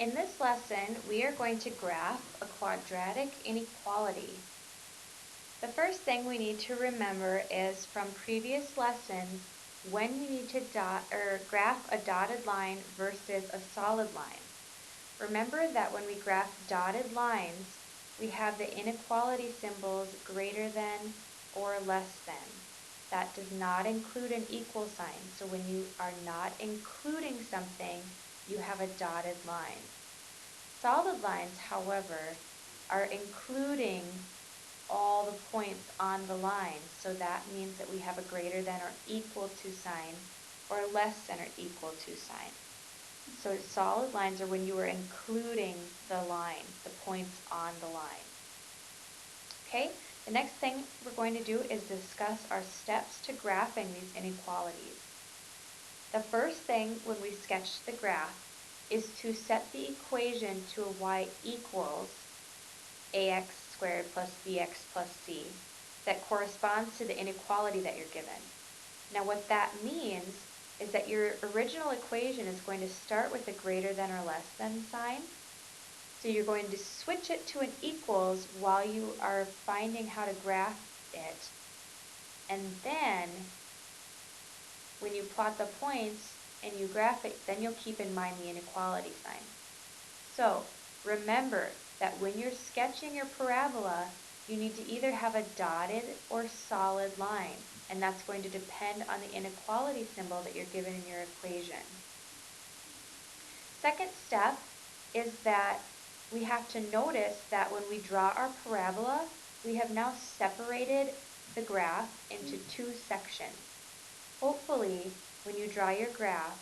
In this lesson, we are going to graph a quadratic inequality. The first thing we need to remember is from previous lessons when we need to graph a dotted line versus a solid line. Remember that when we graph dotted lines, we have the inequality symbols greater than or less than. That does not include an equal sign. So when you are not including something, you have a dotted line. Solid lines, however, are including all the points on the line. So that means that we have a greater than or equal to sign or less than or equal to sign. So solid lines are when you are including the line, the points on the line. Okay, the next thing we're going to do is discuss our steps to graphing these inequalities. The first thing when we sketch the graph is to set the equation to a y equals ax squared plus bx plus c that corresponds to the inequality that you're given. Now what that means is that your original equation is going to start with a greater than or less than sign. So you're going to switch it to an equals while you are finding how to graph it. And then when you plot the points and you graph it, then you'll keep in mind the inequality sign. So remember that when you're sketching your parabola, you need to either have a dotted or solid line, and that's going to depend on the inequality symbol that you're given in your equation. Second step is that we have to notice that when we draw our parabola, we have now separated the graph into two sections. Hopefully, when you draw your graph,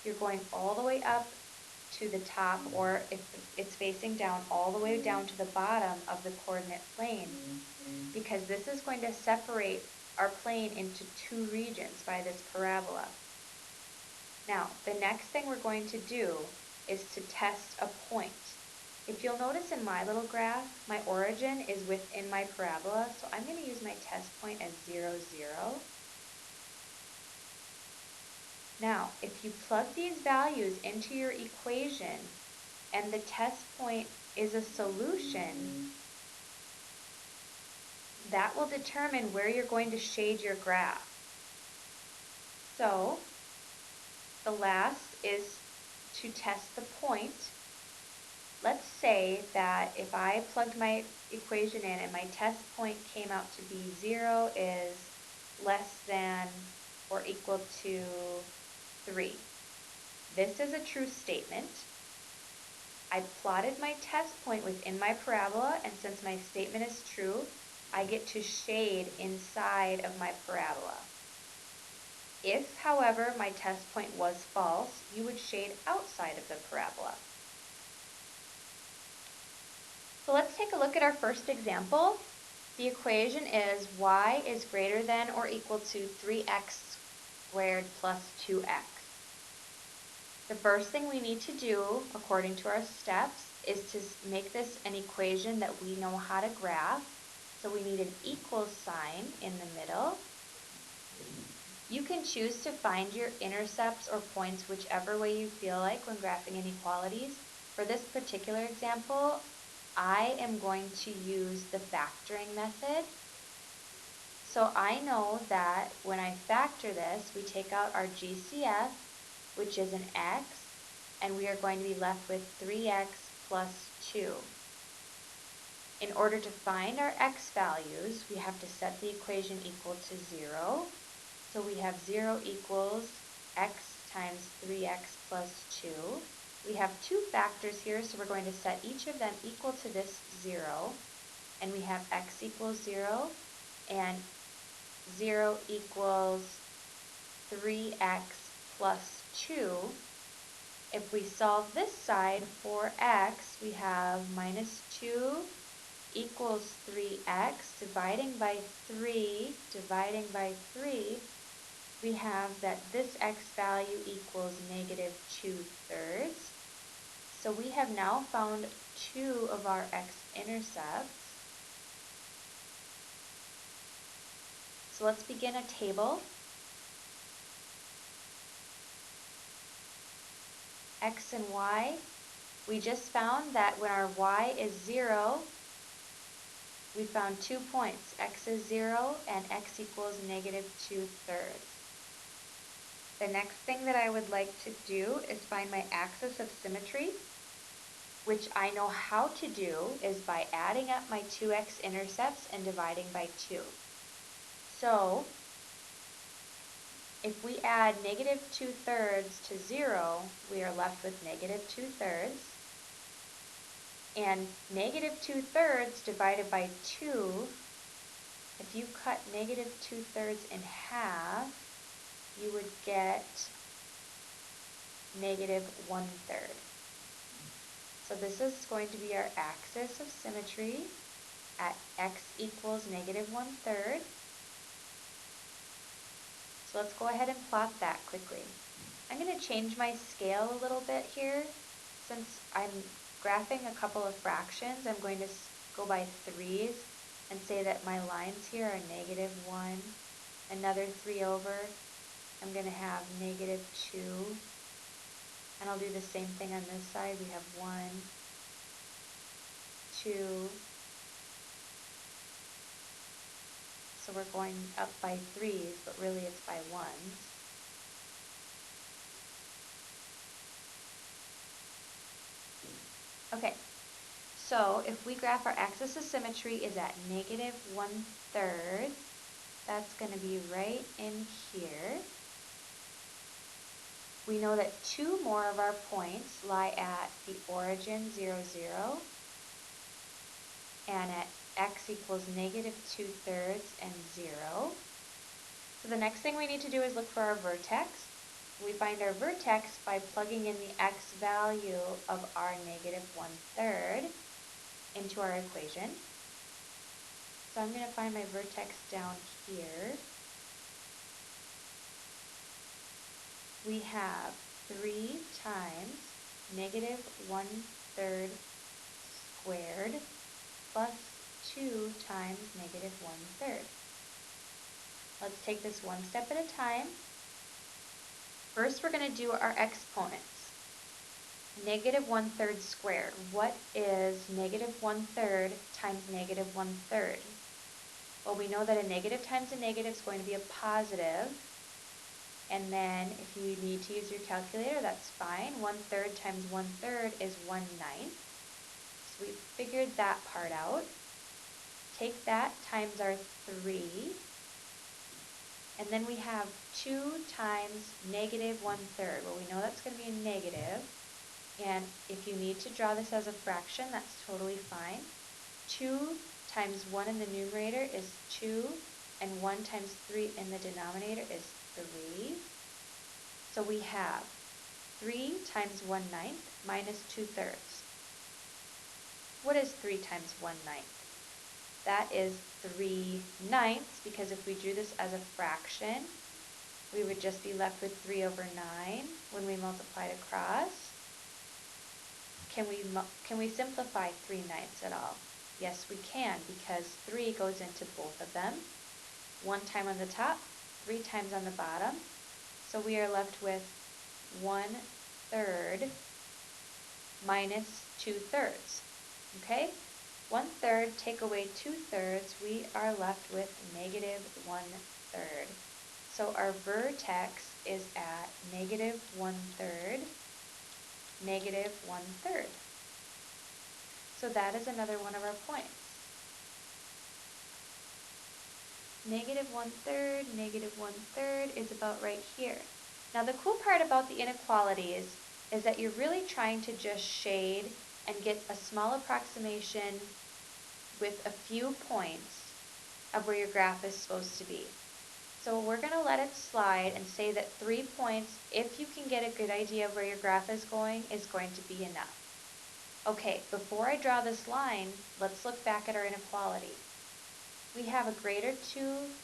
you're going all the way up to the top, or if it's facing down, all the way down to the bottom of the coordinate plane, because this is going to separate our plane into two regions by this parabola. Now, the next thing we're going to do is to test a point. If you'll notice in my little graph, my origin is within my parabola, so I'm going to use my test point as 0, 0. Now, if you plug these values into your equation and the test point is a solution, that will determine where you're going to shade your graph. So, the last is to test the point. Let's say that if I plugged my equation in and my test point came out to be 0 is less than or equal to 3. This is a true statement. I plotted my test point within my parabola, and since my statement is true, I get to shade inside of my parabola. If, however, my test point was false, you would shade outside of the parabola. So let's take a look at our first example. The equation is y is greater than or equal to 3x squared plus 2x. The first thing we need to do, according to our steps, is to make this an equation that we know how to graph. So we need an equal sign in the middle. You can choose to find your intercepts or points whichever way you feel like when graphing inequalities. For this particular example, I am going to use the factoring method. So I know that when I factor this, we take out our GCF, which is an x, and we are going to be left with 3x plus 2. In order to find our x values, we have to set the equation equal to 0. So we have 0 equals x times 3x plus 2. We have two factors here, so we're going to set each of them equal to this 0. And we have x equals 0 and 0 equals 3x plus 2. If we solve this side for x, we have minus 2 equals 3x dividing by 3, we have that this x value equals negative 2/3. So we have now found two of our x-intercepts. So let's begin a table. X and y, We just found that when our y is 0, we found 2 points. X is 0 and x equals -2/3. The next thing that I would like to do is find my axis of symmetry, which I know how to do is by adding up my 2x intercepts and dividing by 2. So if we add -2/3 to 0, we are left with -2/3. And -2/3 divided by 2, if you cut -2/3 in half, you would get -1/3. So this is going to be our axis of symmetry at x equals -1/3. So let's go ahead and plot that quickly. I'm going to change my scale a little bit here. Since I'm graphing a couple of fractions, I'm going to go by 3s and say that my lines here are -1, another 3 over, I'm going to have -2, and I'll do the same thing on this side. We have 1, 2, so we're going up by 3s, but really it's by 1s. Okay, so if we graph our axis of symmetry is at -1/3, that's going to be right in here. We know that 2 more of our points lie at the origin 0, 0, and at x equals -2/3 and 0. So the next thing we need to do is look for our vertex. We find our vertex by plugging in the x value of our -1/3 into our equation. So I'm going to find my vertex down here. We have 3 times -1/3 squared plus 2 times -1/3. Let's take this one step at a time. First, we're going to do our exponents. -1/3 squared. What is -1/3 times -1/3? Well, we know that a negative times a negative is going to be a positive. And then if you need to use your calculator, that's fine. 1/3 times 1/3 is 1/9. So we figured that part out. Take that times our 3. And then we have 2 times -1/3. Well, we know that's going to be a negative. And if you need to draw this as a fraction, that's totally fine. 2 times 1 in the numerator is 2, and 1 times 3 in the denominator is 3. So we have 3 times 1/9 minus 2/3. What is 3 times 1/9? That is 3/9, because if we drew this as a fraction, we would just be left with 3 over 9 when we multiplied across. Can we simplify 3/9 at all? Yes, we can, because 3 goes into both of them. 1 time on the top, 3 times on the bottom. So we are left with 1/3 minus 2/3. Okay? 1/3 take away 2/3, we are left with -1/3. So our vertex is at -1/3, -1/3. So that is another one of our points. -1/3, -1/3 is about right here. Now the cool part about the inequalities is that you're really trying to just shade and get a small approximation with a few points of where your graph is supposed to be. So we're going to let it slide and say that 3 points, if you can get a good idea of where your graph is going to be enough. Okay, before I draw this line, let's look back at our inequality. We have a greater to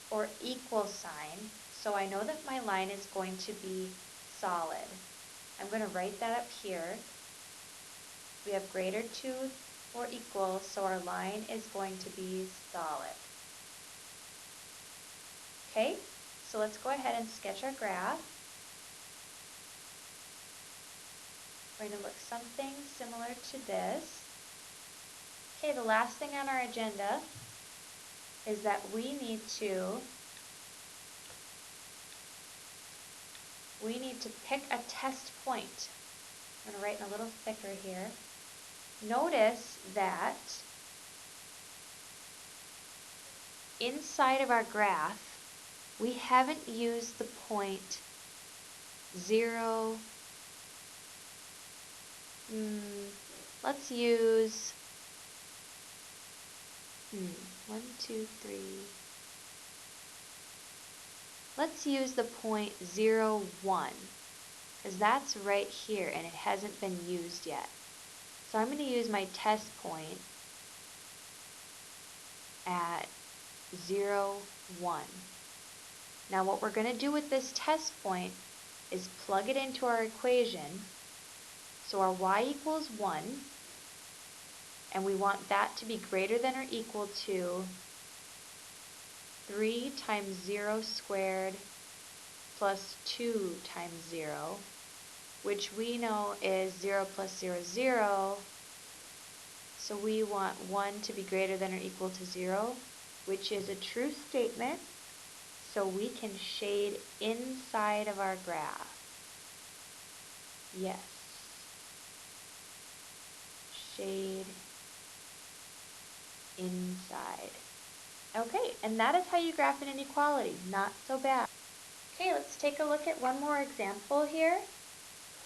or equal sign, so I know that my line is going to be solid. I'm going to write that up here. We have greater to or equal, so our line is going to be solid. Okay, so let's go ahead and sketch our graph. going to look something similar to this. Okay, the last thing on our agenda is that we need to pick a test point. I'm going to write in a little thicker here. Notice that inside of our graph, we haven't used the point 0. Let's use 1, 2, 3. Let's use the point 0, 1, because that's right here and it hasn't been used yet. So I'm going to use my test point at 0, 1. Now what we're going to do with this test point is plug it into our equation. So our y equals 1, and we want that to be greater than or equal to 3 times 0 squared plus 2 times 0, which we know is 0 plus 0 is 0. So we want 1 to be greater than or equal to 0, which is a true statement. So we can shade inside of our graph. Yes. Shade inside. Okay, and that is how you graph an inequality. Not so bad. Okay, let's take a look at one more example here.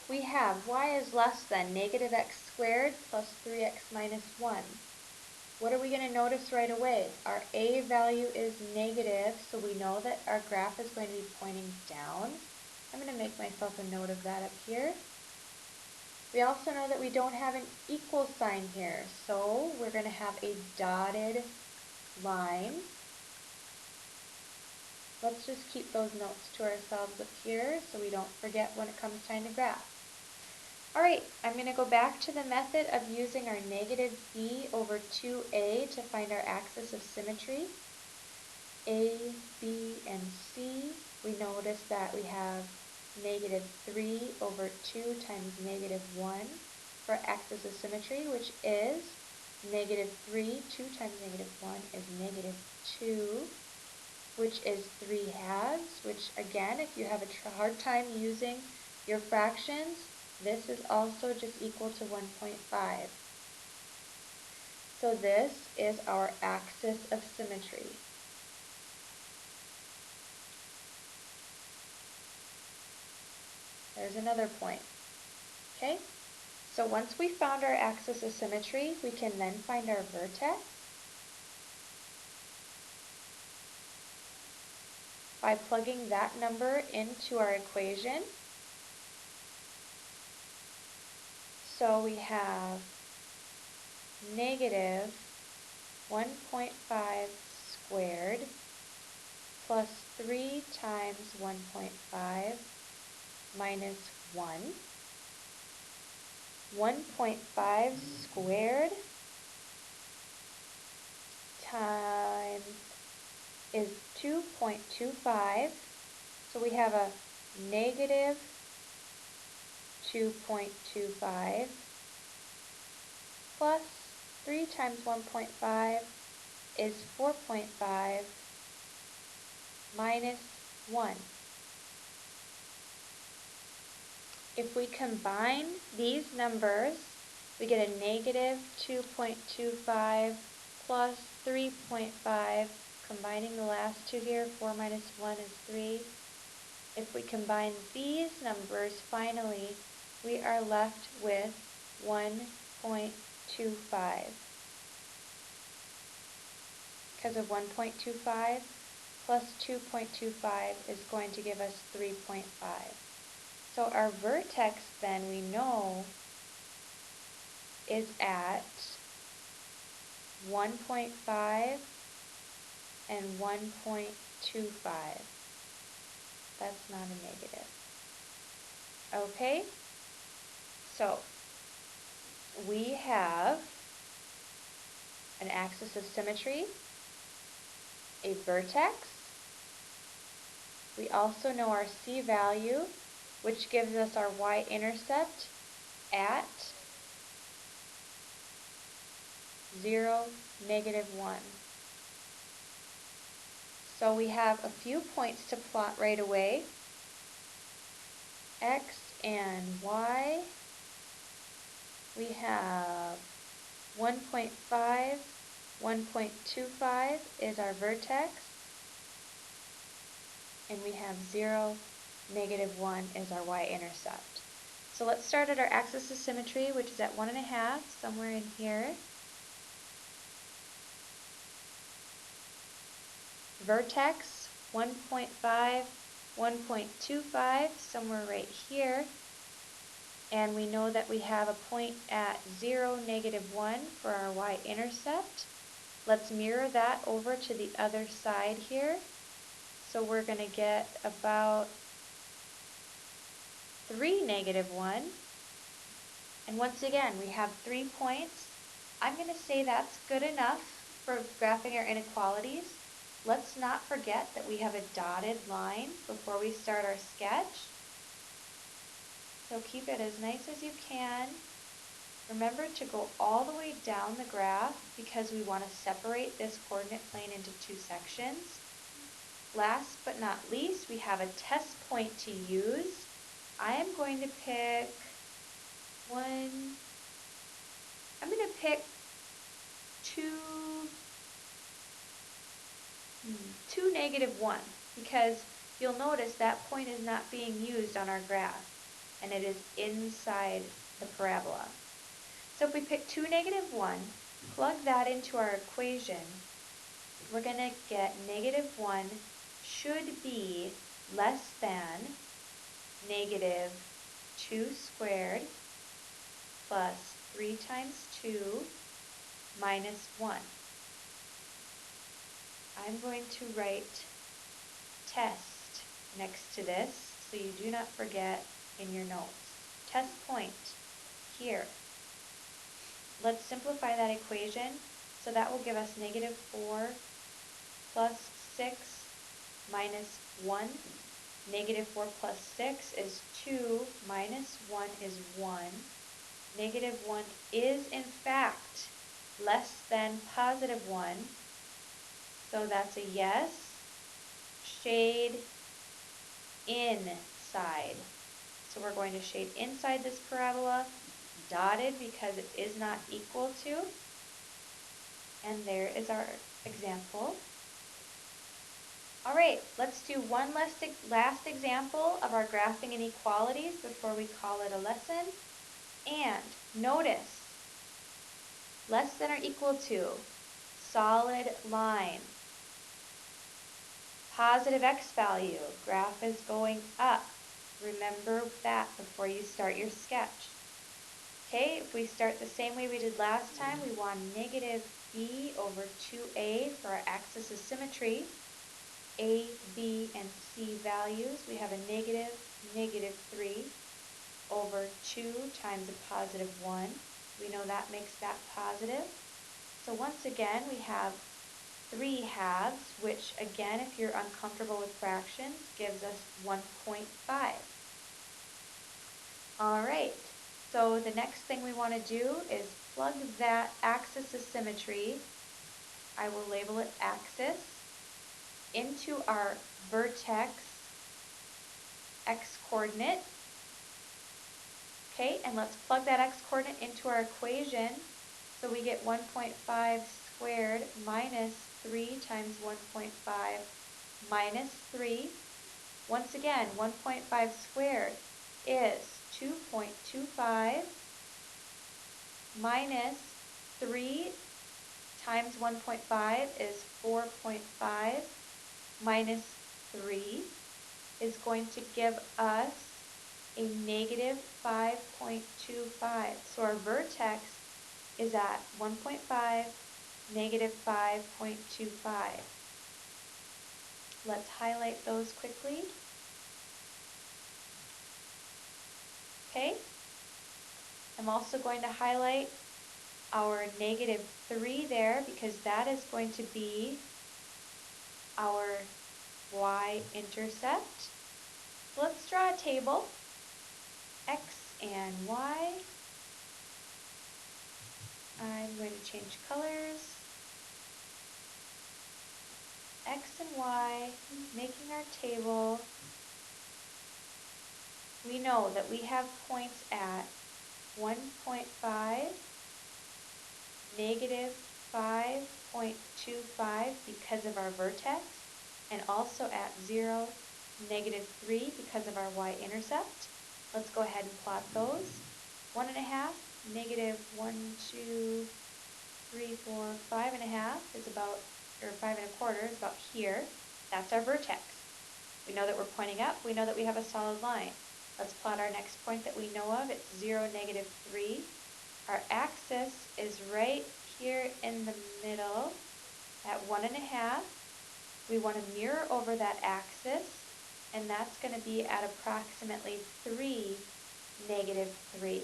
We have y is less than negative x squared plus 3x minus 1. What are we going to notice right away? Our a value is negative, so we know that our graph is going to be pointing down. I'm going to make myself a note of that up here. We also know that we don't have an equal sign here, so we're going to have a dotted line. Let's just keep those notes to ourselves up here so we don't forget when it comes time to graph. Alright, I'm going to go back to the method of using our negative b over 2a to find our axis of symmetry. A, b, and c. We notice that we have negative 3 over 2 times negative 1 for axis of symmetry, which is negative 3. 2 times negative 1 is negative 2, which is 3/2, which again, if you have a hard time using your fractions, this is also just equal to 1.5. So this is our axis of symmetry. There's another point. Okay? So once we found our axis of symmetry, we can then find our vertex by plugging that number into our equation. So we have negative 1.5 squared plus 3 times 1.5 minus 1. 1.5 squared times is 2.25. So we have a negative 2.25 plus 3 times 1.5 is 4.5 minus 1. If we combine these numbers, we get a negative 2.25 plus 3.5. Combining the last two here, 4 minus 1 is 3. If we combine these numbers, finally, we are left with 1.25. Because of 1.25 plus 2.25 is going to give us 3.5. So our vertex then we know is at 1.5 and 1.25. That's not a negative. Okay, so we have an axis of symmetry, a vertex. We also know our c value, which gives us our y-intercept, at 0, -1. So we have a few points to plot right away. X and Y. We have 1.5, 1.25 is our vertex. And we have 0, -1 is our y-intercept. So let's start at our axis of symmetry, which is at 1.5, somewhere in here. Vertex, 1.5, 1.25, somewhere right here. And we know that we have a point at 0, -1 for our y-intercept. Let's mirror that over to the other side here. So we're going to get about 3, -1. And once again, we have 3 points. I'm going to say that's good enough for graphing our inequalities. Let's not forget that we have a dotted line before we start our sketch. So keep it as nice as you can. Remember to go all the way down the graph because we want to separate this coordinate plane into 2 sections. Last but not least, we have a test point to use. I am going to pick two, -1, because you'll notice that point is not being used on our graph, and it is inside the parabola. So if we pick 2, -1, plug that into our equation, we're going to get -1 should be less than -2 squared plus 3 times 2 minus 1. I'm going to write test next to this so you do not forget in your notes. Test point here. Let's simplify that equation. So that will give us -4 plus 6 minus 1. -4 plus 6 is 2 minus 1 is 1. -1 is in fact less than +1. So that's a yes. Shade inside. So we're going to shade inside this parabola, dotted because it is not equal to. And there is our example. All right, let's do one last example of our graphing inequalities before we call it a lesson. And notice, less than or equal to, solid line. Positive x value, graph is going up. Remember that before you start your sketch. Okay, if we start the same way we did last time, we want -b over 2a for our axis of symmetry. A, B, and C values. We have a -3 over 2 times a +1. We know that makes that positive. So once again, we have 3 halves, which again, if you're uncomfortable with fractions, gives us 1.5. All right, so the next thing we want to do is plug that axis of symmetry, I will label it axis, into our vertex x-coordinate. Okay, and let's plug that x-coordinate into our equation. So we get 1.5 squared minus 3 times 1.5 minus 3. Once again, 1.5 squared is 2.25 minus 3 times 1.5 is 4.5 minus 3 is going to give us a -5.25. So our vertex is at 1.5, -5.25. Let's highlight those quickly. Okay. I'm also going to highlight our -3 there because that is going to be our y-intercept. So let's draw a table, x and y. going to change colors. X and Y, making our table. We know that we have points at 1.5, negative 5.25 because of our vertex, and also at 0, negative 3 because of our y-intercept. Let's go ahead and plot those. 1.5, negative 1, 2, 3, 4, 5.5 is about, or 5.25 is about here. That's our vertex. We know that we're pointing up. We know that we have a solid line. Let's plot our next point that we know of. It's 0, negative 3. Our axis is right here in the middle at 1.5. We want to mirror over that axis, and that's going to be at approximately 3, negative 3.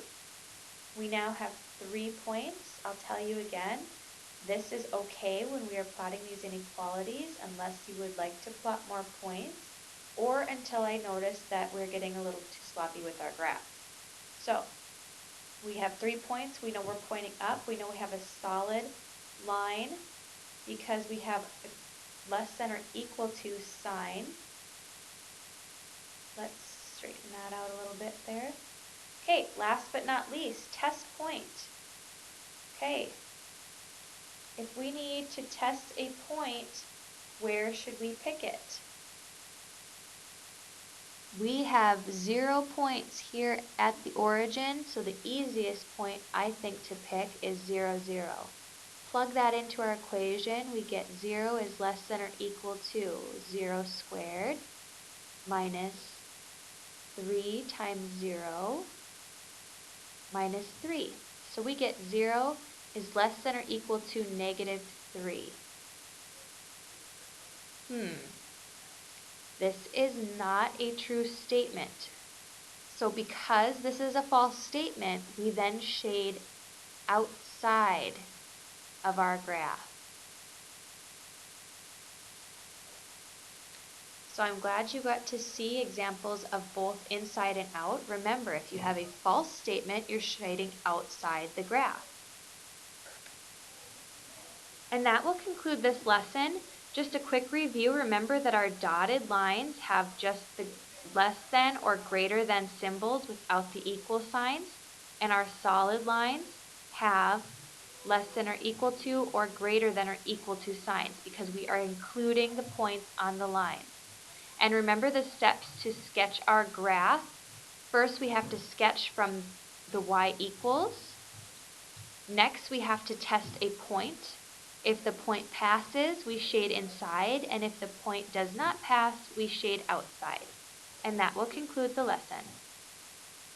We now have 3 points. I'll tell you again, this is okay when we are plotting these inequalities unless you would like to plot more points or until I notice that we're getting a little too sloppy with our graph. So we have 3 points. We know we're pointing up. We know we have a solid line because we have a less than or equal to sign. Let's straighten that out a little bit there. Okay, last but not least, test point. Okay, if we need to test a point, where should we pick it? We have 0 points here at the origin, so the easiest point I think to pick is 0, 0. Plug that into our equation, we get 0 is less than or equal to 0 squared minus 3 times 0 minus 3. So we get 0 is less than or equal to negative 3. This is not a true statement. So because this is a false statement, we then shade outside of our graph. So I'm glad you got to see examples of both inside and out. Remember, if you have a false statement, you're shading outside the graph. And that will conclude this lesson. Just a quick review. Remember that our dotted lines have just the less than or greater than symbols without the equal signs. And our solid lines have less than or equal to or greater than or equal to signs because we are including the points on the line. And remember the steps to sketch our graph. First, we have to sketch from the y equals. Next, we have to test a point. If the point passes, we shade inside, and if the point does not pass, we shade outside. And that will conclude the lesson.